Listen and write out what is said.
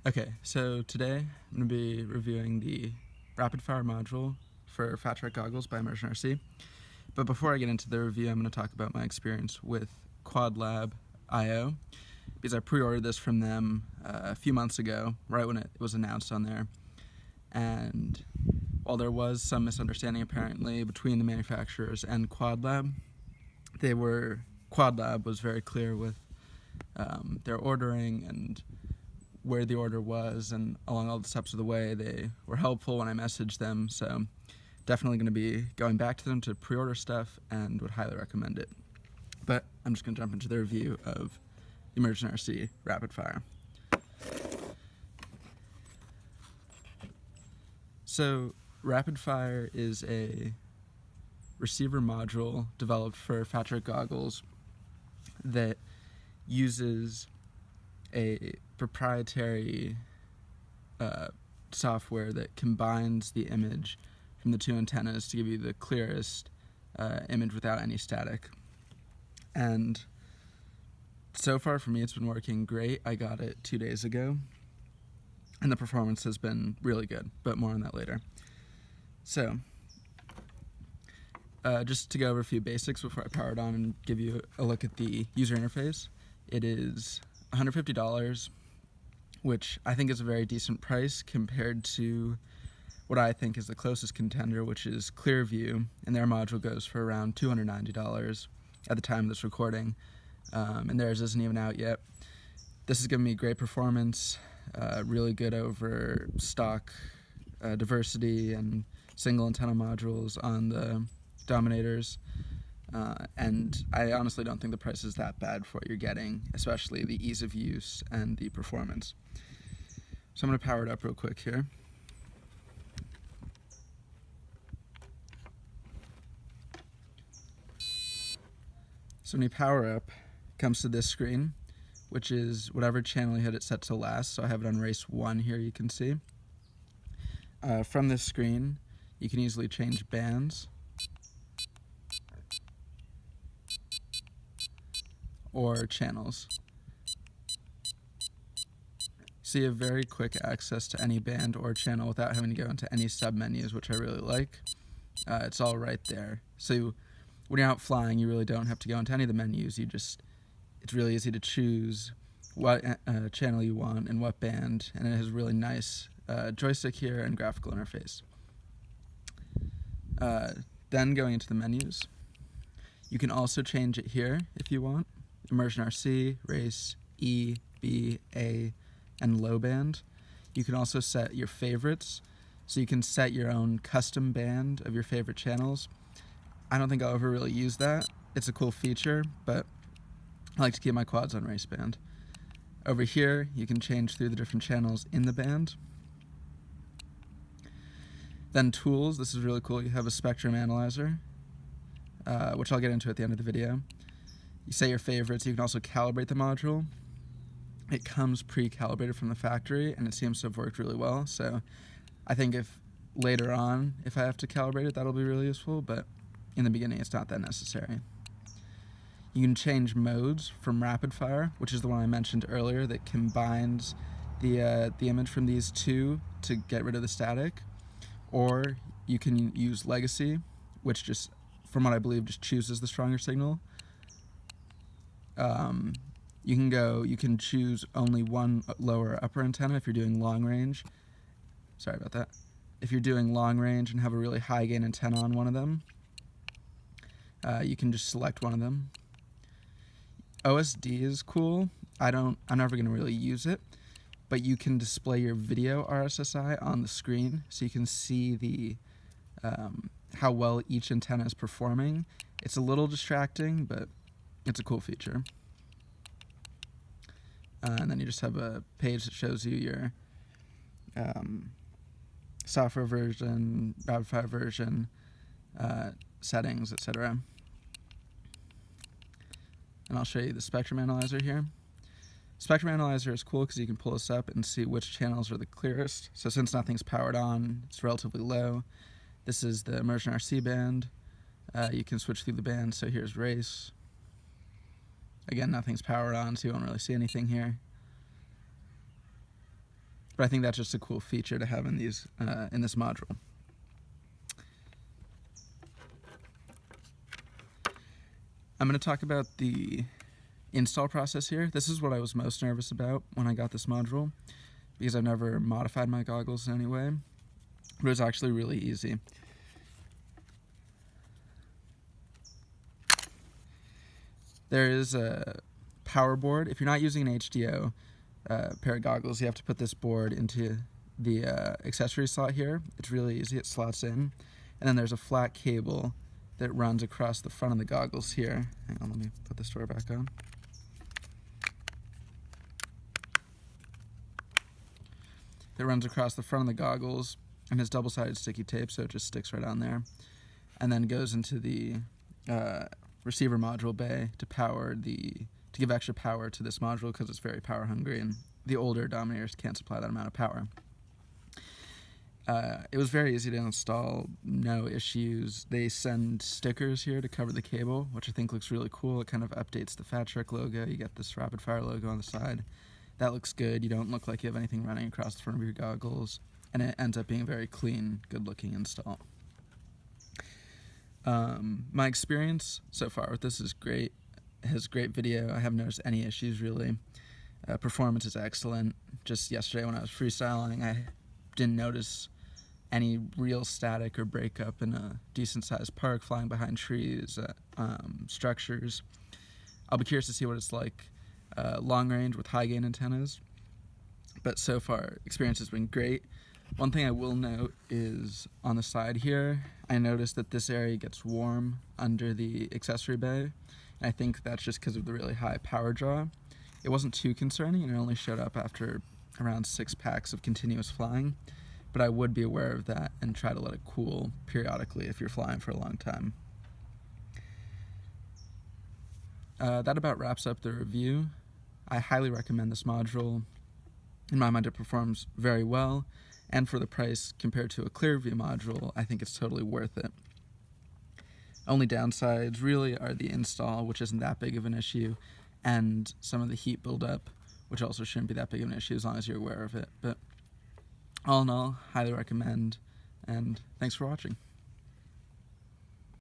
Okay, so today I'm going to be reviewing the RapidFire module for Fat Shark goggles by ImmersionRC. But before I get into the review, I'm going to talk about my experience with QuadLab.io, because I pre-ordered this from them a few months ago, right when it was announced on there. And while there was some misunderstanding apparently between the manufacturers and QuadLab, QuadLab was very clear with their ordering and where the order was, and along all the steps of the way they were helpful when I messaged them, so definitely going to be going back to them to pre-order stuff and would highly recommend it. But I'm just going to jump into the review of ImmersionRC RapidFire. So RapidFire is a receiver module developed for Fat Shark goggles that uses a proprietary software that combines the image from the two antennas to give you the clearest image without any static. And so far for me it's been working great. I got it 2 days ago and the performance has been really good, but more on that later. So just to go over a few basics before I power it on and give you a look at the user interface. It is $150, which I think is a very decent price compared to what I think is the closest contender, which is Clearview, and their module goes for around $290 at the time of this recording, and theirs isn't even out yet. This is giving me great performance, really good over stock diversity and single antenna modules on the Dominators. And I honestly don't think the price is that bad for what you're getting, especially the ease of use and the performance. So I'm going to power it up real quick here. So when you power up, it comes to this screen, which is whatever channel you had it set to last. So I have it on race 1 here, you can see. From this screen, you can easily change bands or channels. So you have very quick access to any band or channel without having to go into any sub-menus, which I really like. It's all right there. So when you're out flying, you really don't have to go into any of the menus. It's really easy to choose what channel you want and what band, and it has a really nice joystick here and graphical interface. Then going into the menus, you can also change it here if you want. ImmersionRC, race, E, B, A, and low band. You can also set your favorites, so you can set your own custom band of your favorite channels. I don't think I'll ever really use that. It's a cool feature, but I like to keep my quads on race band. Over here, you can change through the different channels in the band. Then tools, this is really cool. You have a spectrum analyzer, which I'll get into at the end of the video. You set your favorites. You can also calibrate the module. It comes pre-calibrated from the factory, and it seems to have worked really well. So I think if later on, if I have to calibrate it, that'll be really useful, but in the beginning, it's not that necessary. You can change modes from RapidFire, which is the one I mentioned earlier that combines the image from these two to get rid of the static, or you can use Legacy, which just, from what I believe, just chooses the stronger signal. You can choose only one lower or upper antenna if you're doing long range. Sorry about that. If you're doing long range and have a really high gain antenna on one of them, you can just select one of them. OSD is cool. I'm never going to really use it, but you can display your video RSSI on the screen, so you can see the how well each antenna is performing. It's a little distracting, but it's a cool feature. And then you just have a page that shows you your software version, RapidFire version, settings, etc. And I'll show you the spectrum analyzer here. Spectrum analyzer is cool because you can pull this up and see which channels are the clearest. So since nothing's powered on, it's relatively low. This is the ImmersionRC band. You can switch through the band, so here's race. Again, nothing's powered on, so you won't really see anything here. But I think that's just a cool feature to have in these in this module. I'm going to talk about the install process here. This is what I was most nervous about when I got this module, because I've never modified my goggles in any way, but it was actually really easy. There is a power board. If you're not using an HDO pair of goggles, you have to put this board into the accessory slot here. It's really easy, it slots in. And then there's a flat cable that runs across the front of the goggles here. Hang on, let me put the store back on. It runs across the front of the goggles and has double-sided sticky tape, so it just sticks right on there. And then goes into the receiver module bay to give extra power to this module, because it's very power hungry and the older Dominators can't supply that amount of power. It was very easy to install, no issues. They send stickers here to cover the cable, which I think looks really cool. It kind of updates the Fat Shark logo. You get this RapidFire logo on the side. That looks good. You don't look like you have anything running across the front of your goggles, and it ends up being a very clean, good-looking install. My experience so far with this is great. It has great video. I haven't noticed any issues, really. Performance is excellent. Just yesterday when I was freestyling, I didn't notice any real static or breakup in a decent-sized park, flying behind trees, structures. I'll be curious to see what it's like long range with high gain antennas, but so far experience has been great. One thing I will note is on the side here, I noticed that this area gets warm under the accessory bay, and I think that's just because of the really high power draw. It wasn't too concerning, and it only showed up after around 6 packs of continuous flying, but I would be aware of that and try to let it cool periodically if you're flying for a long time. That about wraps up the review. I highly recommend this module. In my mind, it performs very well, and for the price compared to a Clearview module, I think it's totally worth it. Only downsides really are the install, which isn't that big of an issue, and some of the heat buildup, which also shouldn't be that big of an issue as long as you're aware of it. But all in all, highly recommend, and thanks for watching.